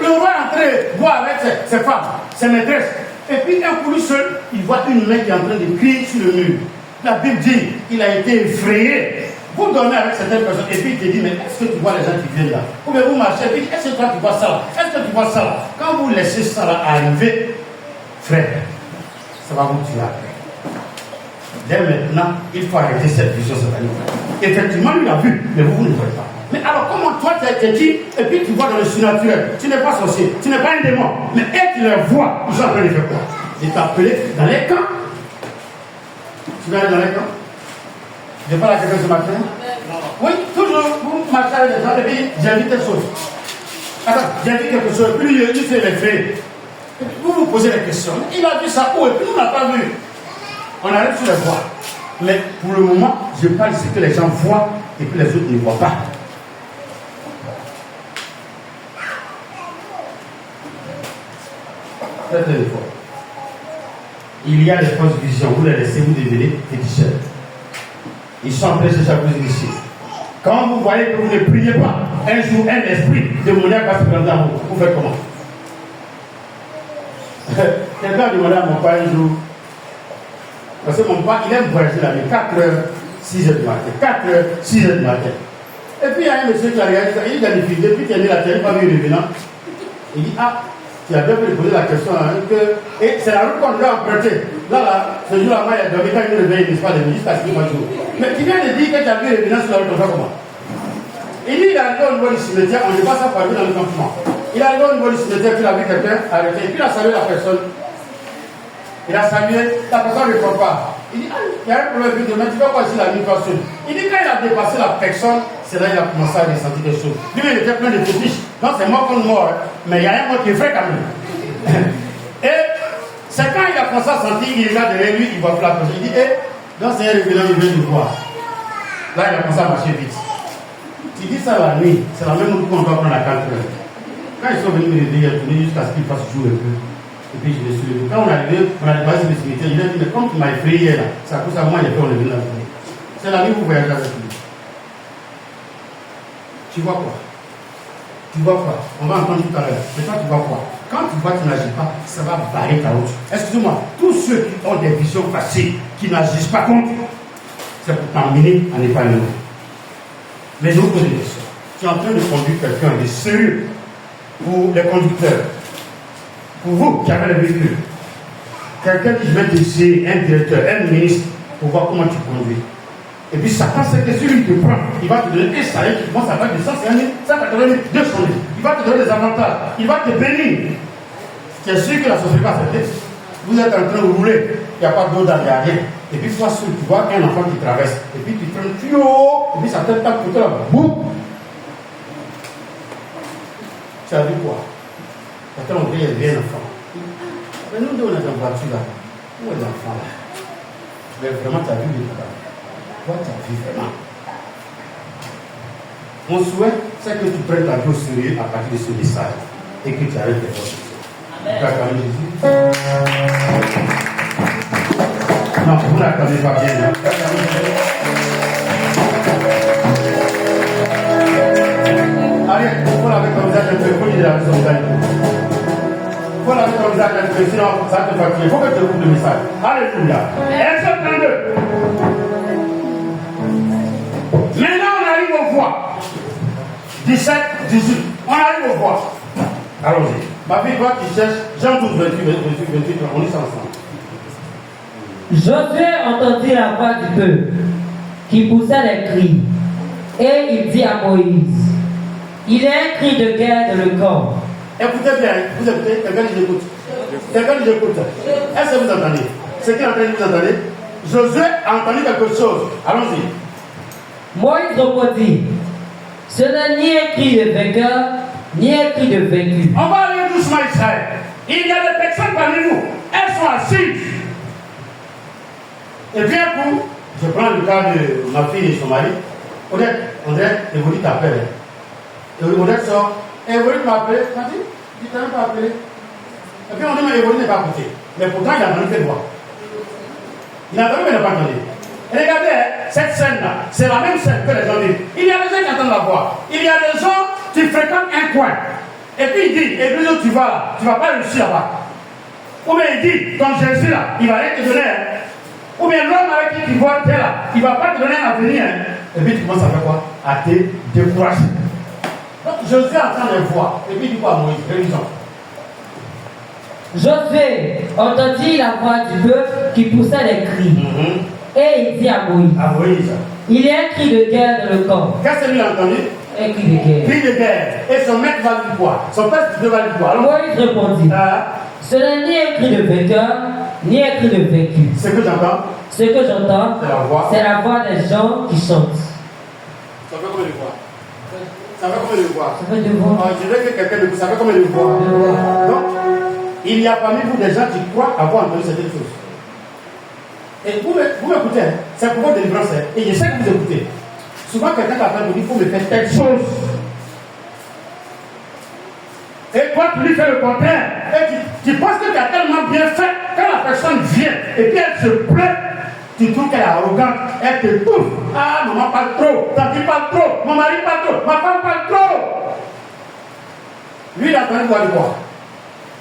Le roi est entré voir avec ses femmes, ses maîtresses. Et puis, un coup seul, il voit une main qui est en train de crier sur le mur. La Bible dit qu'il a été effrayé. Vous dormez avec certaines personnes et puis il te dit, mais est-ce que tu vois les gens qui viennent là? Ou bien vous marchez et puis est-ce que toi tu vois ça là? Est-ce que tu vois ça là? Quand vous laissez ça là arriver, frère, ça va vous tuer après. Dès maintenant, il faut arrêter cette vision satanique. Effectivement, lui l'a vu, mais vous ne le voyez pas. Mais alors, comment toi tu as été dit et puis tu vois dans le surnaturel? Tu n'es pas sorcier, tu n'es pas un démon. Mais et tu les vois, ils sont en train de faire quoi? Il t'a appelé dans les camps. Tu vas aller dans les camps? Je parle à quelqu'un ce matin? Oui, toujours, vous marchez avec des gens et puis j'invite quelque chose. Attends, j'invite quelque chose, et puis il fait les faits. Vous vous posez des questions. Il a vu ça où et puis nous on n'a pas vu. On arrive sur les voies. Mais pour le moment, je parle de ce que les gens voient et puis les autres ne voient pas. Faites un effort. Il y a des fausses visions, vous les laissez, vous devenez féticheurs. Ils sont en train de chercher à vous initier. Quand vous voyez que vous ne priez pas, un jour, un esprit démoniaque va se présenter à vous. Vous faites comment? Quelqu'un a demandé à mon père un jour, parce que mon père, il aime voyager la nuit, 4h, 6h du matin. 4h, 6h du matin. Et puis il y a un monsieur qui a regardé ça, il dit, depuis qu'il est né la terre, il n'a pas vu le revenant. Il dit, ah, tu as bien pu lui poser la question, hein, que, et c'est la route qu'on doit emprunter. Là, ce jour-là, moi, il a dormi quand il me réveille, il ne pas de nuit, jusqu'à ce qu'il jour. Mais tu viens de dire que tu as vu le revenant sur la route, on fait comment? Il dit, il est arrivé au niveau du cimetière, on ne dit pas ça pour aller dans le campement. Il est arrivé au niveau du cimetière, il a vu quelqu'un arrêté, et puis il a salué la personne. Il a salué, la personne ne répond pas. Il dit, ah, il y a un problème de mais tu vas voir ici la nuit passée. Il dit, quand il a dépassé la personne, c'est là qu'il a commencé à ressentir des choses. Lui, il était plein de fétiches. Non, c'est mort contre mort, hein. Mais il y a un mot qui est vrai quand même. Et c'est quand il a commencé à sentir, il regarde derrière lui, il voit plus la personne. Il dit, dans c'est un révélant, il vient de voir. Là, il a commencé à marcher vite. Tu dis ça la nuit, c'est la même route qu'on doit prendre à 4 heures. Quand ils sont venus me réveiller, il a tourné jusqu'à ce qu'il fasse jour un peu. Et puis je l'ai suivi. Quand on est arrivé, on a dépassé le cimetière, il a dit, mais comme tu m'as effrayé hier là, c'est à cause de moi, il a fait, on est venu la journée. C'est la nuit où vous voyagez avec lui. Tu vois quoi? Tu vois quoi? On va entendre tout à l'heure. Mais toi, tu vois quoi? Quand tu vois que tu n'agis pas, ça va barrer ta route. Excusez-moi, tous ceux qui ont des visions faciles, qui n'agissent pas contre, c'est pour t'emmener à l'épargnement. Mais je vous pose une question. Tu es en train de conduire quelqu'un de sérieux pour les conducteurs. Pour vous qui avez le véhicule, quelqu'un dit je vais t'essayer, un directeur, un ministre, pour voir comment tu conduis. Et puis Satan sait que celui qui te prend, il va te donner un salaire qui commence à faire de 150 000, 180 000, 200 000. Il va te donner des avantages, il va te bénir. Tu es sûr que la société va accepter. Vous êtes en train de rouler, il n'y a pas d'eau dans il n'y a rien. Et puis toi seul, tu vois un enfant qui traverse. Et puis tu prends le tuyau, et puis ça te tape pour toi là, boum. Tu as vu quoi? Quand on dit il y a un enfant. Mais nous deux on est en voiture là. Où est l'enfant là? Mais vraiment tu as vu le papa. Toi tu as vu vraiment. Mon souhait, c'est que tu prennes ta vie au sérieux à partir de ce message et que tu arrêtes de faire ça. Tu acclames Jésus? Non, vous n'acclamez pas bien. Hein? Allez, il faut laver ton visage un peu, il faut laver ton visage un peu. Il faut laver ton visage un peu, sinon ça te fatigue. Il faut que tu écoutes le message. Alléluia. Exode 32. Maintenant, on arrive aux voix. 17, 18. On arrive aux voix. Allons-y. Ma fille, toi qui cherches Jean 12, 28, on lit ça ensemble. Josué entendit la voix du peuple qui poussait les cris. Et il dit à Moïse, il y a un cri de guerre dans le corps. Écoutez bien, vous écoutez, quelqu'un qui écoute. Quelqu'un qui écoute. Est-ce que vous entendez? C'est qui est en train de vous entendre? Josué a entendu quelque chose. Allons-y. Moïse répondit, ce n'est ni un cri de vainqueur, ni un cri de vaincu. On va aller doucement Israël. Il y a des personnes parmi vous. Elles sont assises. Et puis un coup, je prends le cas de ma fille et son mari. Odette, Évolué t'appelle. Et Odette sort. Évolué m'appelle. T'as dit? Tu t'as même pas appelé. Et puis on dit, mais Évolué n'est pas écouté. Mais pourtant, il a entendu quelle voix? Il a entendu, mais il n'a pas entendu. Et regardez, cette scène-là, c'est la même scène que les gens disent. Il y a des gens qui entendent la voix. Il y a des gens qui fréquentent un coin. Et puis il dit, et puis là, tu vas là, tu ne vas pas réussir là-bas. Ou bien il dit, comme Jésus là, il va rien te donner. Ou bien l'homme avec qui tu vois, tu es là, il ne va pas te donner un avenir. Et puis tu commences à faire quoi? À te décourager. Donc Jésus entend les voix. Et puis il dit quoi à Moïse? Révisons. Josué entendit la voix du peuple qui poussait les cris. Et il dit à Moïse, il y a un cri de guerre dans le corps. Qu'est-ce qu'il a entendu? Un cri de guerre. Cri de guerre. Et son maître va dire quoi? Son père va dire quoi? Alors, Moïse répondit, ce n'est ni un cri de vainqueur, ni un cri de vaincu. Ce que j'entends, Ce que j'entends, c'est la voix des gens qui chantent. Ça fait combien de voix? Ça fait combien de voix? Ça fait deux voix. Je veux que quelqu'un me ça fait combien de voix? Donc, il y a parmi vous des gens qui croient avoir entendu certaines choses. Et vous m'écoutez, hein? C'est pour votre délivrance. Hein? Et je sais que vous écoutez. Souvent, quelqu'un t'appelle vous dit, il faut me faire telle chose. Et toi, tu lui fais le contraire. Et tu penses que tu as tellement bien fait, quand la personne vient, et puis elle se plaît, tu trouves qu'elle est arrogante, elle te touffe. Ah, maman parle trop, tanti parle trop, mon mari parle trop, ma femme parle trop. Lui, il a entendu voir de quoi?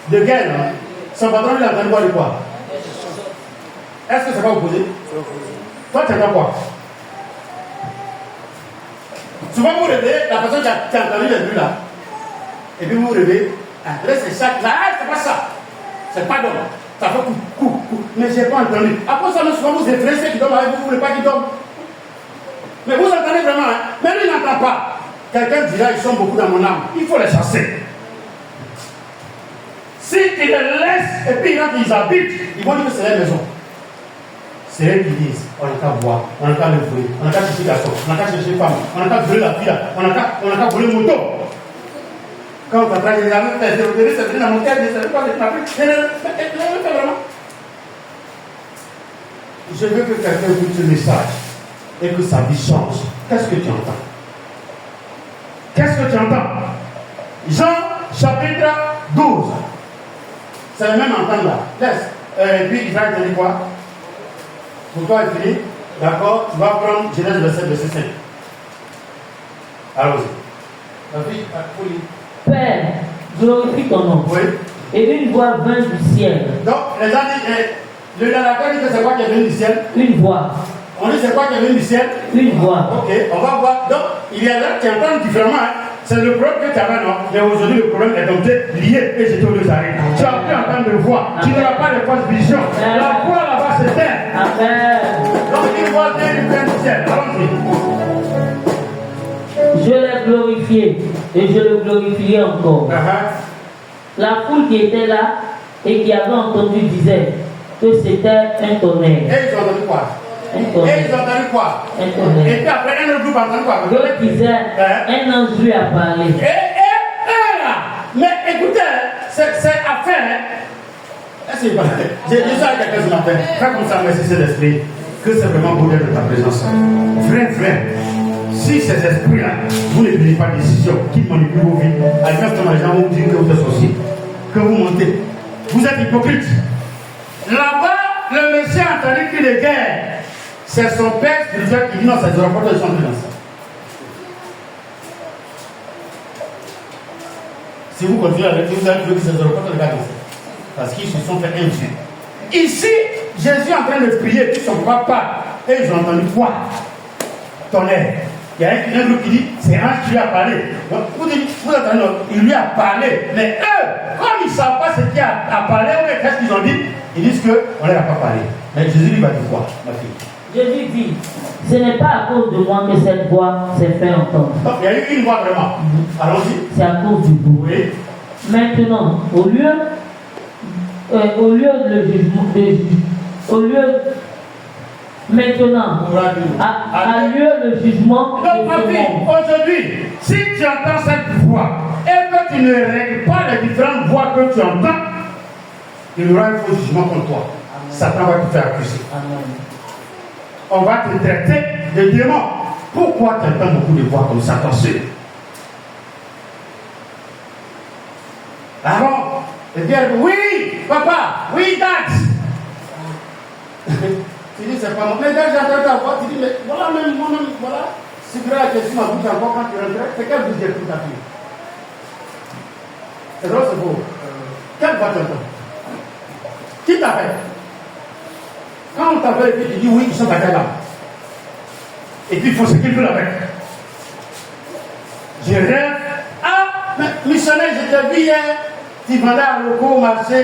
De guerre, hein? Son patron, il a entendu voir de quoi? Est-ce que ça va opposer? Toi, tu entends quoi? Souvent, vous vous réveillez, la personne qui a entendu les bruits là, et puis vous vous réveillez, là, c'est ça, là, c'est pas ça. C'est pas d'homme. Ça fait coup. Mais je n'ai pas entendu. Après ça, souvent, vous effrayez ceux qui dorment avec vous, vous ne voulez pas qu'ils dorment. Mais vous entendez vraiment, hein? Mais lui, il n'entend pas. Quelqu'un dira, ils sont beaucoup dans mon âme. Il faut les chasser. Si ils les laissent, et puis quand ils habitent, ils vont dire que c'est leur maison. C'est eux qui disent, on n'a qu'à boire, on n'a qu'à le voler, on n'a qu'à chercher garçon, on n'a qu'à chercher femme, on n'a qu'à voler la fille, on n'a qu'à voler moto. Quand on train de dire, c'est venu dans mon cœur, je ne sais pas de ma vie. Je veux que quelqu'un écoute ce message et que sa vie change. Qu'est-ce que tu entends? Qu'est-ce que tu entends? Jean chapitre 12. C'est le même entendre là. Laisse. Et puis Israël te dit quoi? Pour toi, est fini. D'accord? Tu vas prendre Genèse verset 5. Allons-y. La vie, faut lire. Père, glorifie ton nom. Oui. Et une voix vint du ciel. Donc, les gens disent, le narrateur dit que c'est quoi qui est venu du ciel? Une voix. On dit c'est quoi qui est venu du ciel? Une voix. Ok, on va voir. Donc, il y a là qui entendent différemment. Hein. C'est le problème que tu avais, non? Mais aujourd'hui, le problème est donc lié et j'étais au deux arrêts. Tu as pu entendre de voix. Tu n'auras pas de fausses visions. La voix là-bas s'éteint. Amen. Donc, une voix vient du ciel. Allons-y. Je l'ai glorifié et je le glorifierai encore. La foule qui était là et qui avait entendu disait que c'était un tonnerre. Et ils ont entendu quoi? Un tonnerre. Et ils ont entendu quoi? Un tonnerre. Et puis après, un autre groupe a entendu quoi? D'autres disaient un ange lui a parlé. Mais écoutez, c'est affaire. Est-ce que je suis avec quelqu'un ce matin? Fais comme ça, merci Saint-Esprit. Que c'est vraiment beau d'être dans ta présence. Vrai. Si ces esprits-là, vous ne prenez pas de décision, qui manipulent vos vies, à l'instant, les gens vont vous dire que vous êtes sorcier, que vous mentez. Vous êtes hypocrite. Là-bas, le monsieur a entendu cri de guerre. C'est son père spirituel qui dit non, c'est du rapport de son dans ça. Si vous continuez avec lui, vous allez voir que c'est du rapport de ça. Parce qu'ils se sont fait un Dieu. Ici, Jésus est en train de prier, puis son papa, et ils ont entendu quoi? Tonnerre. Il y a un groupe qui dit, c'est Ange qui lui a parlé. Donc, vous attendez, il lui a parlé. Mais eux, comme ils ne savent pas ce qu'il a parlé, qu'est-ce qu'ils ont dit? Ils disent qu'on ne leur a pas parlé. Mais Jésus lui va dire quoi, ma fille? Jésus dit, ce n'est pas à cause de moi que cette voix s'est fait entendre. Donc, il y a eu une voix vraiment. Allons-y. C'est à cause du bruit. Oui. Maintenant, au lieu de jugement, maintenant, a lieu le jugement. Donc, ma fille, aujourd'hui, si tu entends cette voix et que tu ne règles pas les différentes voix que tu entends, il y aura un faux jugement contre toi. Satan va te faire accuser. On va te traiter de démon. Pourquoi tu entends beaucoup de voix comme ça, ton soeur? Alors, et bien, oui, papa, oui, dad. Tu dis, c'est pas moi. Mais dad, j'entends ta voix, tu dis, mais voilà, même moi-même, voilà. Si tu as la question ma bouche encore quand tu rentrais, c'est quelle bouche j'écoute ta fille? C'est drôle, c'est beau. Quelle voix tu entends? Qui t'appelle? Quand on t'appelle et puis tu dis oui, ils sont à là. Et puis il faut ce qu'ils veulent avec. Je rêve. Ah, mais missionnaire, je t'ai vu hier. Tu vendais à locaux au marché.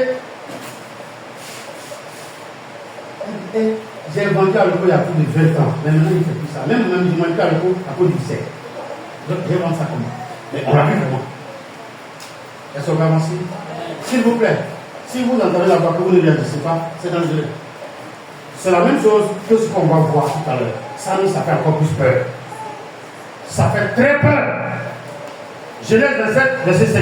Et j'ai vendu à locaux il y a plus de 20 ans. Mais maintenant il ne fait plus ça. Même j'ai vendu à locaux à cause du sec. Donc j'ai vendu ça comment? Mais on l'a vu comment? Est-ce qu'on va avancer? S'il vous plaît, si vous entendez la voix que vous ne réagissez pas, c'est dangereux. C'est la même chose que ce qu'on va voir tout à l'heure. Ça fait encore plus peur. Ça fait très peur. Genèse 27, verset 5.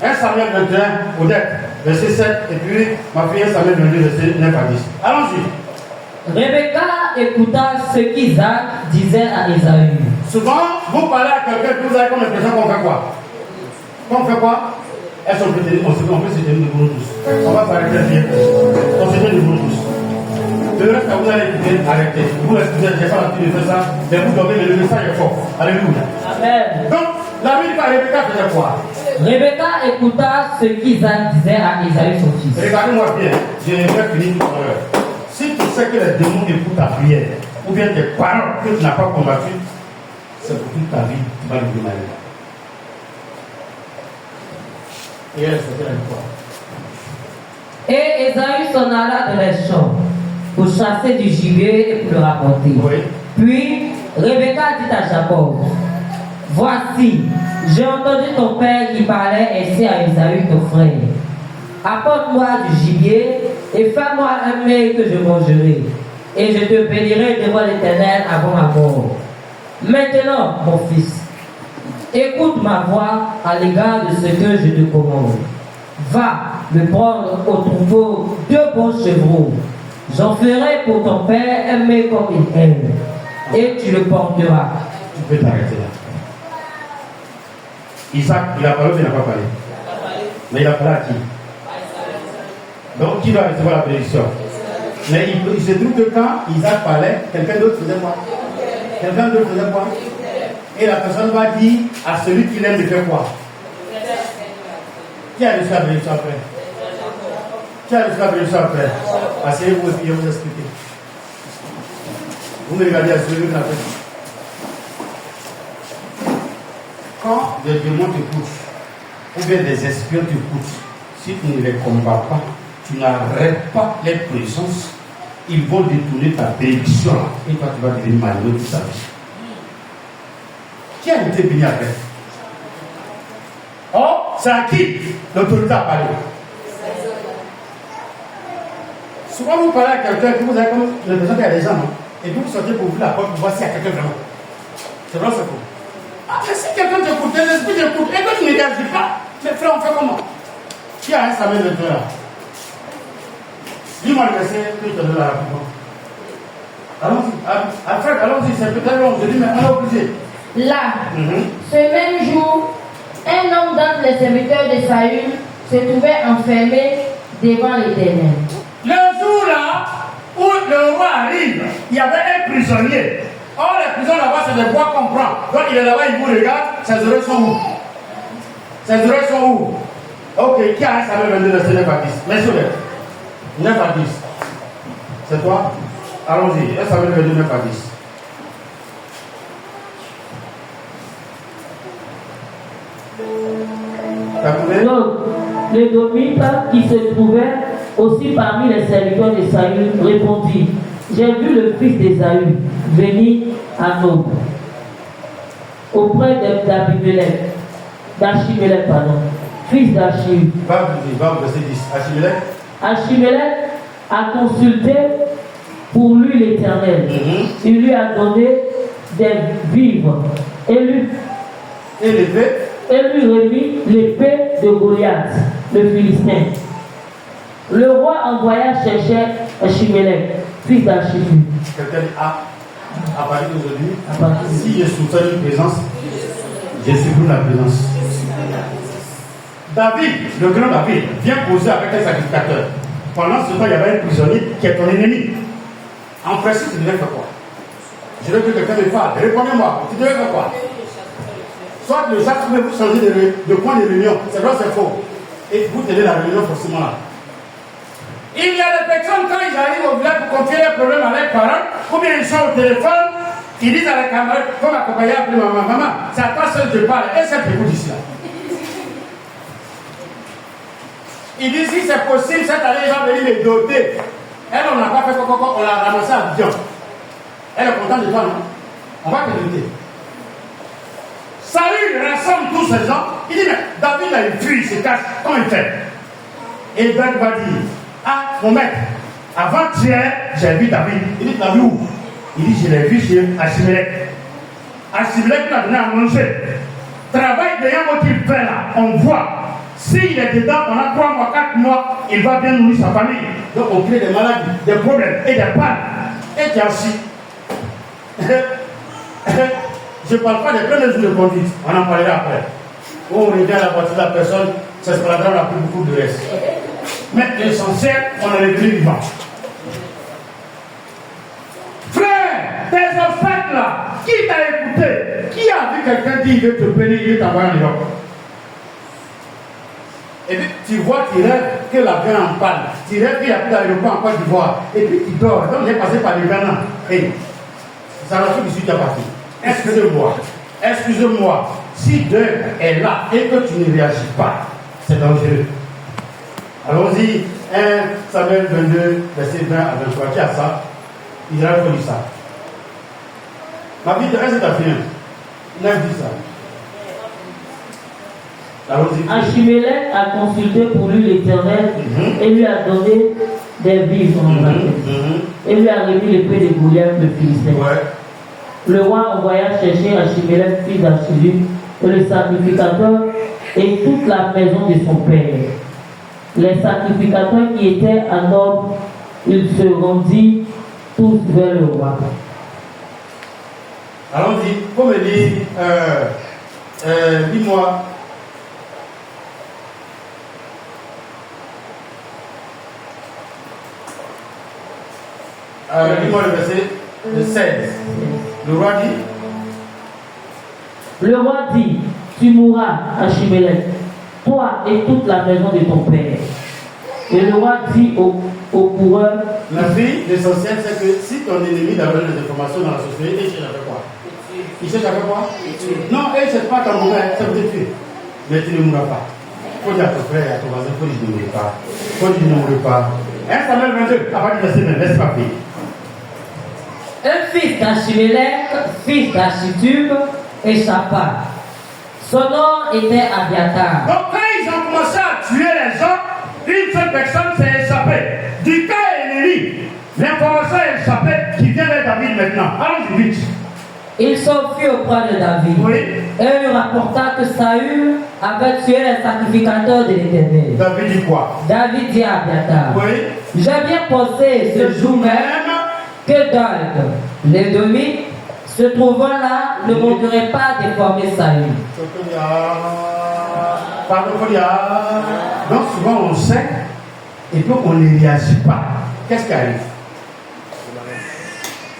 1 Samuel 21, Odette, verset 7, et puis ma fille 1 Samuel 22, verset 9 à 10. Allons-y. Rebecca écouta ce qu'Isaac disait à Ésaü. Souvent, vous parlez à quelqu'un que vous avez comme l'impression qu'on fait quoi? Qu'on fait quoi? Est-ce qu'on peut se tenir de vous tous? On va s'arrêter bien. On se tient de vous tous. Le reste, vous allez écouter, arrêtez. Vous excusez, j'ai pas l'habitude de faire ça, mais vous dormez, mais le message est fort. Alléluia. Amen. Donc, la vie de Rebecca faisait quoi? Rebecca écouta ce qu'Isaac disait à Ésaü son fils. Regardez-moi bien, je vais finir tout à l'heure. Si tu sais que les démons écoutent ta prière, ou bien tes paroles que tu n'as pas combattues, c'est pour toute ta vie, tu vas le demander. Et elle, c'était la victoire. Et Ésaü s'en alla de les champs pour chasser du gibier et pour le rapporter. Oui. Puis Rebecca dit à Jacob, voici, j'ai entendu ton père qui parlait ainsi à Ésaü ton frère. Apporte-moi du gibier et fais-moi un mets que je mangerai. Et je te bénirai devant l'Éternel avant ma mort. Maintenant, mon fils, écoute ma voix à l'égard de ce que je te commande. Va me prendre au troupeau 2 bons chevreaux. J'en ferai pour ton père un mets comme il aime. Et tu le porteras. Tu peux t'arrêter là. Isaac, il a parlé ou il n'a pas parlé? Mais il a parlé à qui? Donc qui va recevoir la bénédiction? Mais il se trouve que quand Isaac parlait, quelqu'un d'autre faisait quoi? Quelqu'un d'autre faisait quoi? Et la personne va dire à celui qui l'aime de faire quoi? Qui a reçu la bénédiction après? Qui a reçu la bénédiction après? Asseyez-vous et puis je vais vous expliquer. Vous me regardez à celui qui l'a fait. Quand des démons t'écoutent, ou bien des espions t'écoutent, si tu ne les combats pas, tu n'arrêtes pas les présences, ils vont détourner ta bénédiction et toi tu vas devenir malheureux toute ta vie. Qui a été béni après? Oh, c'est à qui l'autorité a parlé? Souvent vous parlez à quelqu'un que vous avez comme l'impression qu'il y a des gens, non? Et puis vous sortez pour ouvrir la porte pour voir s'il y a quelqu'un vraiment. C'est vrai, c'est faux. Ah, mais si quelqu'un t'écoute, l'esprit t'écoute, et que tu ne réagis pas, mais frère, on fait comment? Qui a un Samuel 21 là? Dis-moi le verset que je te donne là rapidement. Allons-y, Fred, allons-y, c'est peut-être long, je dis, mais on est obligé. Là, ce même jour, un homme d'entre les serviteurs de Saül se trouvait enfermé devant l'Éternel. Le jour là où le roi arrive, il y avait un prisonnier. Or, les prisons là-bas, c'est des bois qu'on prend. Donc, il est là-bas, il vous regarde, ses oreilles sont où? Ses oreilles sont où? Ok, qui a un Samuel 22, verset 9 à 10? Merci, 9 à 10. C'est toi? Allons-y, un Samuel 22, 9 à 10. Donc, l'Édomite qui se trouvait aussi parmi les serviteurs de Saül répondit: j'ai vu le fils d'Ésaü venir à Nob, auprès d'Achimélec, fils d'Achim. Va au verset 10. Achimélec a consulté pour lui l'Éternel. Il lui a donné des vivres et lui remit l'épée de Goliath, le Philistin. Le roi envoya chercher Achimélec, fils d'Achim. Quelqu'un dit à partir d'aujourd'hui, si je soutiens une présence, je supprime la présence. David, le grand David, vient causer avec un sacrificateur. Pendant ce temps, il y avait un prisonnier qui est ton ennemi. En principe, tu devais faire quoi? Je veux que quelqu'un me parle. Répondez-moi. Tu devais faire quoi? Soit le chaque fois vous changez de point de réunion. C'est vrai, c'est faux. Et vous tenez la réunion forcément là. Il y a des personnes, quand ils arrivent au village pour confier leurs problèmes à leurs parents, ou bien ils sont au téléphone, ils disent à la camarade: faut m'accompagner, appeler maman. Maman, c'est à toi seul que je parle. Et c'est pour vous d'ici là. Il dit: si c'est possible, cette année, ils vont venir me doter. Elle, on n'a pas fait quoi, on l'a ramassé à Dijon. Elle est contente de toi, non? On va te doter. Saül rassemble tous ces gens. Il dit: mais David a une fille, il se cache. Comment il fait? Et Ben va dire: ah, mon maître, avant-hier, j'ai vu David. Il dit: tu l'as vu où? Il dit: je l'ai vu chez Achimélec. Achimélec lui a donné à manger. Travail d'ailleurs qu'il fait là, on voit. S'il est dedans pendant 3 mois, 4 mois, il va bien nourrir sa famille. Donc on crée des maladies, des problèmes et des pannes. Et qui a aussi. Je ne parle pas des premiers jours de conduite, on en parlera après. On regarde la voiture de la personne, ça se prendra, on n'a plus beaucoup de reste. Mais l'essentiel, on est devenu vivant. Frère, tes obstacles là, qui t'a écouté? Qui a vu quelqu'un dire: il veut te bénir, il veut t'envoyer en Europe? Et puis tu vois, tu rêves que l'avion en panne. Tu rêves qu'il n'y a plus d'aéroport en Côte d'Ivoire. Et puis tu dors. Donc j'ai passé par les Ghana. Et ça va tout de suite à partir. Excusez-moi. Si Dieu est là et que tu ne réagis pas, c'est dangereux. Allons-y. 1 Samuel 22, verset 20 à 23. Qui a ça? Israël faut dire ça. Ma vie de reste est à finir. Il a dit ça. Achimélec a consulté pour lui l'Éternel et lui a donné des vivres et lui a remis l'épée de Goliath le Philistin. Le roi envoya chercher Achimélec, fils d'Achim, et le sacrificateur et toute la maison de son père. Les sacrificateurs qui étaient à Nob, ils se rendirent tous vers le roi. Allons-y, comme il dit, dis-moi. Dis-moi le verset 16. Le roi dit: le roi dit: tu mourras, Achimélec, toi et toute la maison de ton père. Et le roi dit au coureur: la vie, l'essentiel, c'est que si ton ennemi donné des informations dans la société, il cherche à faire quoi? Il cherche à faire quoi? Non, il ne cherche pas à t'en mourir, ça veut dire mais tu ne mourras pas. Il faut dire à ton frère et à ton voisin: il faut dire que je ne mourrai pas. Il faut dire que je ne mourrai pas. 1 Samuel 22, à partir du verset 9, laisse pas payer. Un fils d'Achimélec, fils d'Achitub, échappa. Son nom était Abiathar. Donc quand ils ont commencé à tuer les gens, une seule personne s'est échappée. Du cas ennemi, l'information est échappée qui vient vers David maintenant. Allons-y vite. Il s'enfuit auprès de David. Oui. Et lui rapporta que Saül avait tué les sacrificateurs de l'Éternel. David dit quoi? David dit à Abiathar: oui. J'ai bien pensé ce jour même que Doeg, l'Édomite, se trouvant là, ne manquerait pas déformer Saül. Pardon, donc souvent on sait et puis on ne réagit pas. Qu'est-ce qui arrive?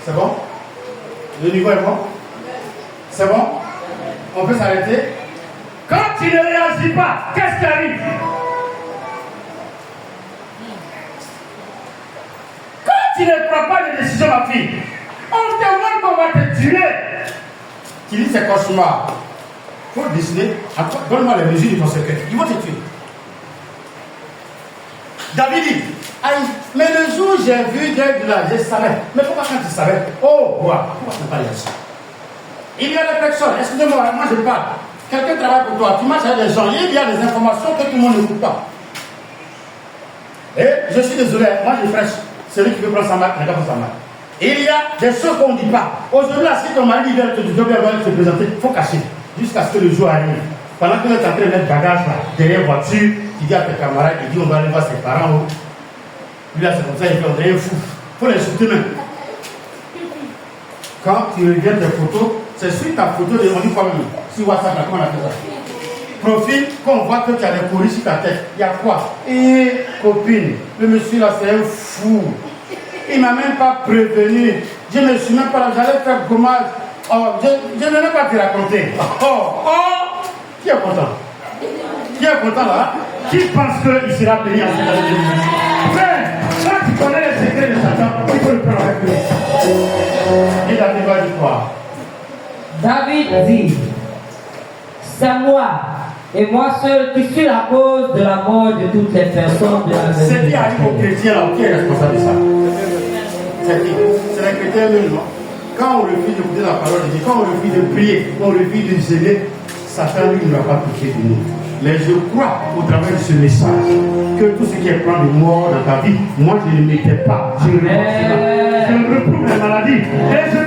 C'est bon? Le niveau est bon? C'est bon? On peut s'arrêter? Quand tu ne réagis pas, qu'est-ce qui arrive? Quand tu ne prends pas de décision, ma fille, on te demande qu'on va te tuer. Tu dis c'est cauchemar. faut décider, donne-moi les mesures de ton secret. Ils vont te tuer. David dit, aïe, mais le jour où j'ai vu Dieu là, je savais. Mais pourquoi quand tu savais? Oh, pourquoi tu n'as pas dit ça? Il y a des personnes, excusez-moi, moi je parle. Quelqu'un travaille pour toi, tu marches avec des gens, il y a des informations que tout le monde n'écoute pas. Et je suis désolé, moi je prêche. Celui qui veut prendre sa marque, n'a qu'à prendre sa marque. Il y a des choses qu'on ne dit pas. Aujourd'hui, là, si ton mari vient te se présenter, il faut cacher. Jusqu'à ce que le jour arrive. Pendant que tu es en train de mettre bagage là, derrière voiture, il dit à tes camarades, il dit on va aller voir ses parents. Lui là, c'est comme ça, il fait on dirait un fou. Il faut les soutenir même. Quand tu regardes tes photos, c'est sur ta photo de on dit quoi même. Sur WhatsApp, là, comment on appelle ça? Profil, quand on voit que tu as des courriers sur ta tête, il y a quoi? Et copine, le monsieur là, c'est un fou. Il ne m'a même pas prévenu. Je ne me suis même pas là, j'allais faire gommage. Oh, je ne vais pas te raconter. Qui est content? Qui est content là? Qui pense qu'il sera béni en cette année? Frère, quand tu connais les secrets de Satan, il faut le prendre avec lui. Et David va dire quoi? David dit, c'est moi et moi seul qui suis la cause de la mort de toutes les personnes de la maison. C'est qui arrive aux chrétiens là, qui est responsable de ça? C'est qui? C'est les chrétiens eux-mêmes, non? Quand on refuse d'écouter la parole de Dieu, quand on refuse de prier, quand on refuse de zéler, Satan lui ne va pas toucher de nous. Mais je crois au travers de ce message que tout ce qui est plan de mort dans ta vie, moi je ne m'étais pas. Je ne reprouve les maladies. Et je